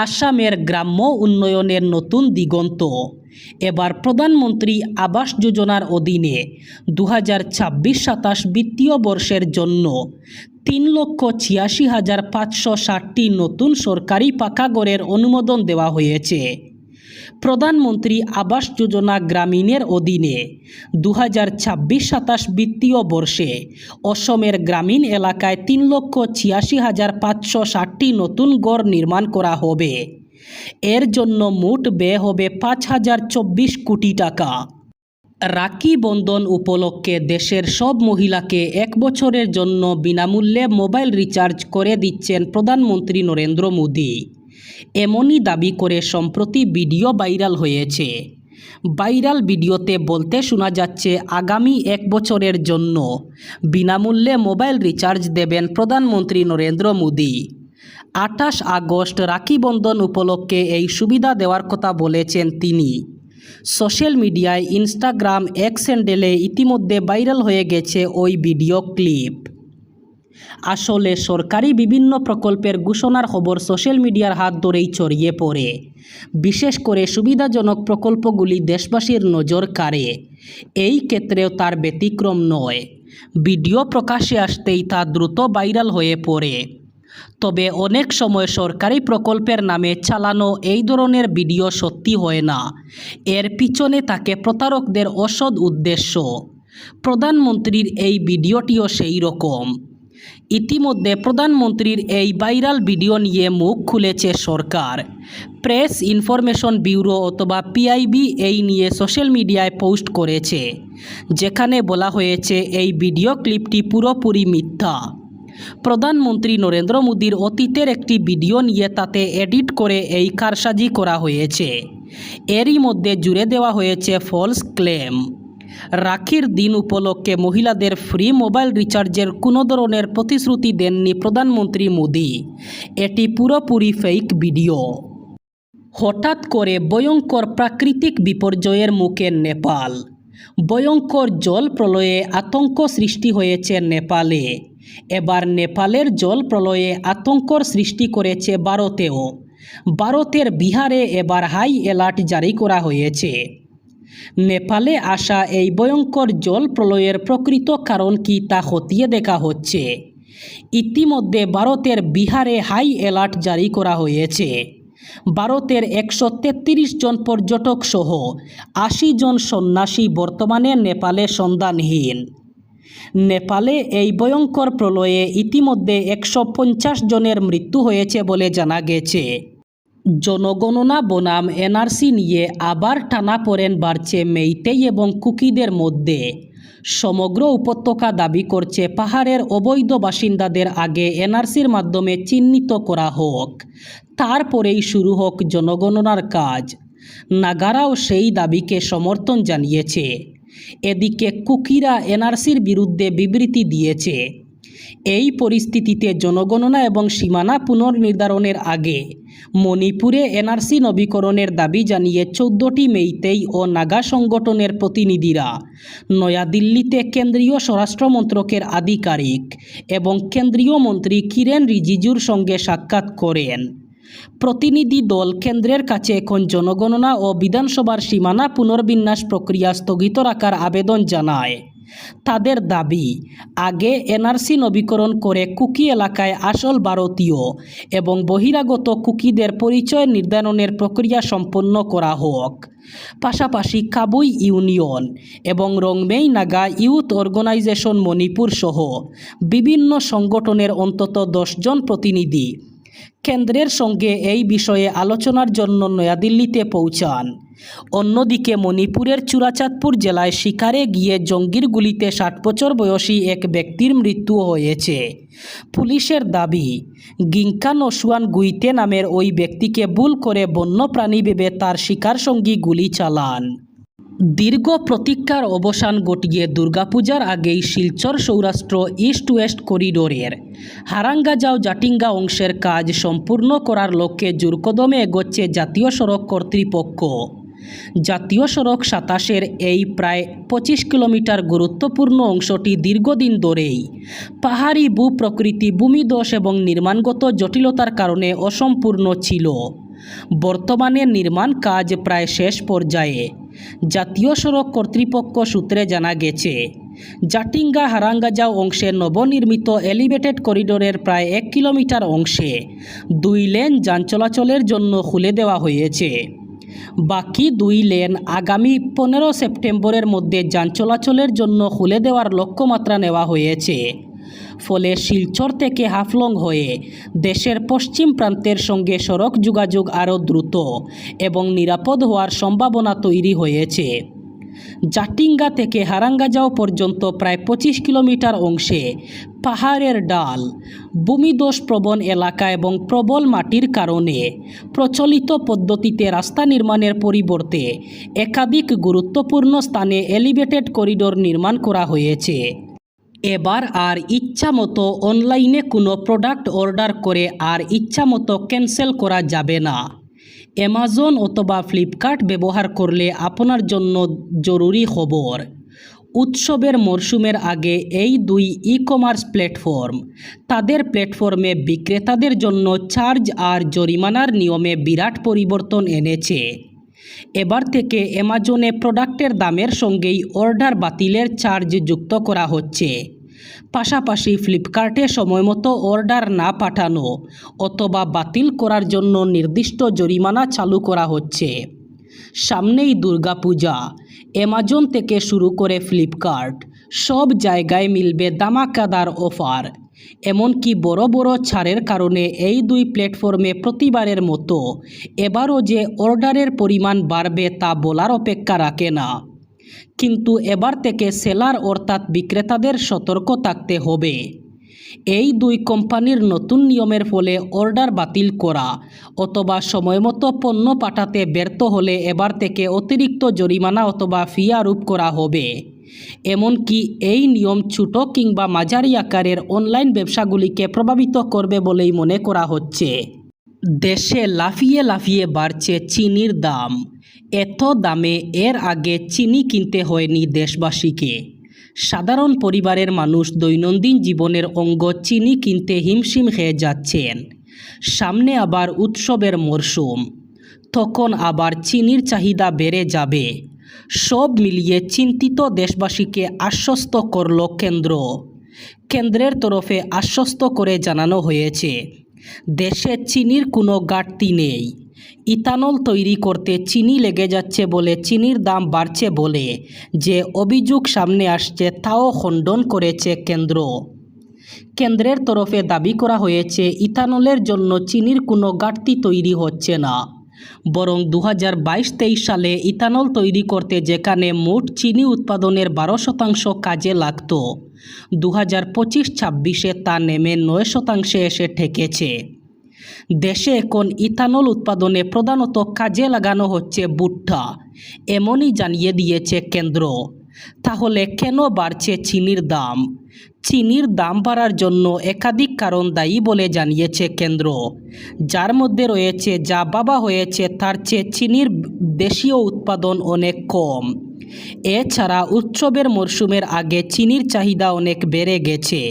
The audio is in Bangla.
আসামের গ্রাম্য উন্নয়নের নতুন দিগন্ত। এবার প্রধানমন্ত্রী আবাস যোজনার অধীনে 2026-27 বিত্তীয় বর্ষের জন্য 3,86,560টি নতুন সরকারি পাকা ঘরের অনুমোদন দেওয়া হয়েছে। প্রধানমন্ত্রী আবাস যোজনা গ্রামীণের অধীনে 2026-27 বিত্তীয় বর্ষে অসমের গ্রামীণ এলাকায় 3,86,560টি নতুন ঘর নির্মাণ করা হবে। এর জন্য মোট ব্যয় হবে 5,024 কোটি টাকা। রাখি বন্ধন উপলক্ষে দেশের সব মহিলাকে 1 বছরের জন্য বিনামূল্যে মোবাইল রিচার্জ করে দিচ্ছেন প্রধানমন্ত্রী নরেন্দ্র মোদী। এমনই দাবি করে সম্প্রতি ভিডিও ভাইরাল হয়েছে। ভাইরাল ভিডিওতে বলতে শোনা যাচ্ছে আগামী 1 বছরের জন্য বিনামূল্যে মোবাইল রিচার্জ দেবেন প্রধানমন্ত্রী নরেন্দ্র মোদী। 28 আগস্ট রাখি বন্ধন উপলক্ষে এই সুবিধা দেওয়ার কথা বলেছেন তিনি। সোশ্যাল মিডিয়ায় ইনস্টাগ্রাম এক্স হ্যান্ডেলে ইতিমধ্যে ভাইরাল হয়ে গেছে ওই ভিডিও ক্লিপ। আসলে সরকারি বিভিন্ন প্রকল্পের ঘোষণার খবর সোশ্যাল মিডিয়ার হাত ধরেই ছড়িয়ে পড়ে। বিশেষ করে সুবিধাজনক প্রকল্পগুলি দেশবাসীর নজর কাড়ে। এই ক্ষেত্রেও তার ব্যতিক্রম নয়। ভিডিও প্রকাশ্যে আসতেই তা দ্রুত ভাইরাল হয়ে পড়ে। তবে অনেক সময় সরকারি প্রকল্পের নামে চালানো এই ধরনের ভিডিও সত্যি হয় না। এর পিছনে থাকে প্রতারকদের অসৎ উদ্দেশ্য। প্রধানমন্ত্রীর এই ভিডিওটিও সেই রকম। ইতিমধ্যে প্রধানমন্ত্রীর এই ভাইরাল ভিডিও নিয়ে মুখ খুলেছে সরকার। প্রেস ইনফরমেশন ব্যুরো অথবা পিআইবি এই নিয়ে সোশ্যাল মিডিয়ায় পোস্ট করেছে, যেখানে বলা হয়েছে এই ভিডিও ক্লিপটি পুরোপুরি মিথ্যা। প্রধানমন্ত্রী নরেন্দ্র মোদীর অতীতের একটি ভিডিও নিয়ে তাতে এডিট করে এই কারসাজি করা হয়েছে। এরই মধ্যে জুড়ে দেওয়া হয়েছে ফলস ক্লেম। রাখির দিন উপলক্ষে মহিলাদের ফ্রি মোবাইল রিচার্জের কোনো ধরনের প্রতিশ্রুতি দেননি প্রধানমন্ত্রী মোদী। এটি পুরোপুরি ফেক ভিডিও। হঠাৎ করে ভয়ঙ্কর প্রাকৃতিক বিপর্যয়ের মুখে নেপাল। ভয়ঙ্কর জল প্রলয়ে আতঙ্ক সৃষ্টি হয়েছে নেপালে। এবার নেপালের জল প্রলয়ে আতঙ্কর সৃষ্টি করেছে ভারতেও। ভারতের বিহারে এবার হাই অ্যালার্ট জারি করা হয়েছে। নেপালে আসা এই ভয়ঙ্কর জল প্রলয়ের প্রকৃত কারণ কী তা খতিয়ে দেখা হচ্ছে। ইতিমধ্যে ভারতের বিহারে হাই অ্যালার্ট জারি করা হয়েছে। ভারতের 133 জন পর্যটক সহ 80 জন সন্ন্যাসী বর্তমানে নেপালে সন্ধানহীন। নেপালে এই ভয়ঙ্কর প্রলয়ে ইতিমধ্যে 150 জনের মৃত্যু হয়েছে বলে জানা গেছে। জনগণনা বনাম এনআরসি নিয়ে আবার টানাপোড়েন বাড়ছে মেইতেই এবং কুকিদের মধ্যে। সমগ্র উপত্যকা দাবি করছে পাহাড়ের অবৈধ বাসিন্দাদের আগে এনআরসির মাধ্যমে চিহ্নিত করা হোক, তারপরেই শুরু হোক জনগণনার কাজ। নাগারাও সেই দাবিকে সমর্থন জানিয়েছে। এদিকে কুকিরা এনআরসির বিরুদ্ধে বিবৃতি দিয়েছে। এই পরিস্থিতিতে জনগণনা এবং সীমানা পুনর্নির্ধারণের আগে মণিপুরে এনআরসি নবীকরণের দাবি জানিয়ে 14টি মেইতেই ও নাগা সংগঠনের প্রতিনিধিরা নয়াদিল্লিতে কেন্দ্রীয় স্বরাষ্ট্র মন্ত্রকের আধিকারিক এবং কেন্দ্রীয় মন্ত্রী কিরেন রিজিজুর সঙ্গে সাক্ষাৎ করেন। প্রতিনিধি দল কেন্দ্রের কাছে এখন জনগণনা ও বিধানসভার সীমানা পুনর্বিন্যাস প্রক্রিয়া স্থগিত রাখার আবেদন জানায়। তাদের দাবি, আগে এনআরসি নবীকরণ করে কুকি এলাকায় আসল ভারতীয় এবং বহিরাগত কুকিদের পরিচয় নির্ধারণের প্রক্রিয়া সম্পন্ন করা হোক। পাশাপাশি কাবুই ইউনিয়ন এবং রংমেই নাগা ইউথ অর্গানাইজেশন মণিপুর সহ বিভিন্ন সংগঠনের অন্তত 10 জন প্রতিনিধি কেন্দ্রের সঙ্গে এই বিষয়ে আলোচনার জন্য নয়াদিল্লিতে পৌঁছান। অন্যদিকে মণিপুরের চুরাচাঁদপুর জেলায় শিকারে গিয়ে জঙ্গির গুলিতে 60 বছর বয়সী এক ব্যক্তির মৃত্যু হয়েছে। পুলিশের দাবি, গিঙ্কা নসুয়ান গুইতে নামের ওই ব্যক্তিকে ভুল করে বন্যপ্রাণী ভেবে তার শিকার সঙ্গী গুলি চালান। দীর্ঘ প্রতীক্ষার অবসান ঘটিয়ে দুর্গাপূজার আগেই শিলচর সৌরাষ্ট্র ইস্ট ওয়েস্ট করিডোরের হারাঙ্গাজাও জাটিঙ্গা অংশের কাজ সম্পূর্ণ করার লক্ষ্যে জোরকদমে এগোচ্ছে জাতীয় সড়ক কর্তৃপক্ষ। জাতীয় সড়ক 27-এর এই প্রায় 25 কিলোমিটার গুরুত্বপূর্ণ অংশটি দীর্ঘদিন ধরেই পাহাড়ি ভূপ্রকৃতি, ভূমিধস এবং নির্মাণগত জটিলতার কারণে অসম্পূর্ণ ছিল। বর্তমানে নির্মাণ কাজ প্রায় শেষ পর্যায়ে। জাতীয় সড়ক কর্তৃপক্ষ সূত্রে জানা গেছে, জাটিঙ্গা হারাঙ্গাজাও অংশে নবনির্মিত এলিভেটেড করিডোরের প্রায় 1 কিলোমিটার অংশে 2 লেন যান চলাচলের জন্য খুলে দেওয়া হয়েছে। বাকি 2 লেন আগামী 15 সেপ্টেম্বরের মধ্যে যান চলাচলের জন্য খুলে দেওয়ার লক্ষ্যমাত্রা নেওয়া হয়েছে। ফলে শিলচর থেকে হাফলং হয়ে দেশের পশ্চিম প্রান্তের সঙ্গে সড়ক যোগাযোগ আরও দ্রুত এবং নিরাপদ হওয়ার সম্ভাবনা তৈরি হয়েছে। জাটিঙ্গা থেকে হারাঙ্গাজাও পর্যন্ত প্রায় 25 কিলোমিটার অংশে পাহাড়ের ডাল, ভূমিধস প্রবণ এলাকা এবং প্রবল মাটির কারণে প্রচলিত পদ্ধতিতে রাস্তা নির্মাণের পরিবর্তে একাধিক গুরুত্বপূর্ণ স্থানে এলিভেটেড করিডোর নির্মাণ করা হয়েছে। এবার আর ইচ্ছামতো অনলাইনে কোনো প্রোডাক্ট অর্ডার করে আর ইচ্ছামতো ক্যান্সেল করা যাবে না। অ্যামাজন অথবা ফ্লিপকার্ট ব্যবহার করলে আপনার জন্য জরুরি খবর। উৎসবের মরশুমের আগে এই 2 ই-কমার্স প্ল্যাটফর্ম তাদের প্ল্যাটফর্মে বিক্রেতাদের জন্য চার্জ আর জরিমানার নিয়মে বিরাট পরিবর্তন এনেছে। এবার থেকে অ্যামাজনে প্রোডাক্টের দামের সঙ্গেই অর্ডার বাতিলের চার্জ যুক্ত করা হচ্ছে। পাশাপাশি ফ্লিপকার্টে সময়মতো অর্ডার না পাঠানো অথবা বাতিল করার জন্য নির্দিষ্ট জরিমানা চালু করা হচ্ছে। সামনেই দুর্গাপূজা, অ্যামাজন থেকে শুরু করে ফ্লিপকার্ট সব জায়গায় মিলবে ধামাকাদার অফার। এমনকি বড় বড় ছাড়ের কারণে এই 2 প্ল্যাটফর্মে প্রতিবারের মতো এবারও যে অর্ডারের পরিমাণ বাড়বে তা বলার অপেক্ষা রাখে না। কিন্তু এবার থেকে সেলার অর্থাৎ বিক্রেতাদের সতর্ক থাকতে হবে। এই 2 কোম্পানির নতুন নিয়মের ফলে অর্ডার বাতিল করা অথবা সময়মতো পণ্য পাঠাতে ব্যর্থ হলে এবার থেকে অতিরিক্ত জরিমানা অথবা ফি আরোপ করা হবে। এমনকি এই নিয়ম ছোট কিংবা মাঝারি আকারের অনলাইন ব্যবসাগুলিকে প্রভাবিত করবে বলেই মনে করা হচ্ছে। দেশে লাফিয়ে লাফিয়ে বাড়ছে চিনির দাম। এত দামে এর আগে চিনি কিনতে হয়নি দেশবাসীকে। সাধারণ পরিবারের মানুষ দৈনন্দিন জীবনের অঙ্গ চিনি কিনতে হিমশিম খেয়ে যাচ্ছেন। সামনে আবার উৎসবের মরশুম, তখন আবার চিনির চাহিদা বেড়ে যাবে। সব মিলিয়ে চিন্তিত দেশবাসীকে আশ্বস্ত করল কেন্দ্র। কেন্দ্রের তরফে আশ্বস্ত করে জানানো হয়েছে, দেশে চিনির কোনো ঘাটতি নেই। ইথানল তৈরি করতে চিনি লেগে যাচ্ছে বলে চিনির দাম বাড়ছে বলে যে অভিযোগ সামনে আসছে তাও খণ্ডন করেছে কেন্দ্র। কেন্দ্রের তরফে দাবি করা হয়েছে ইথানলের জন্য চিনির কোনো ঘাটতি তৈরি হচ্ছে না, বরং 2022-23 সালে ইথানল তৈরি করতে যেখানে মোট চিনি উৎপাদনের 12% কাজে লাগত, 2025-26 তা নেমে 9% এসে ঠেকেছে। দেশে এখন ইথানল উৎপাদনে প্রধানত কাজে লাগানো হচ্ছে ভুট্টা, এমনই জানিয়ে দিয়েছে কেন্দ্র। তাহলে কেন বাড়ছে চিনির দাম? চিনির দাম বাড়ার জন্য একাধিক কারণ দায়ী বলে জানিয়েছে কেন্দ্র, যার মধ্যে রয়েছে যা ভাবা হয়েছে তার চেয়ে চিনির দেশীয় উৎপাদন অনেক কম। এছাড়া উৎসবের মরশুমের আগে চিনির চাহিদা অনেক বেড়ে গেছে।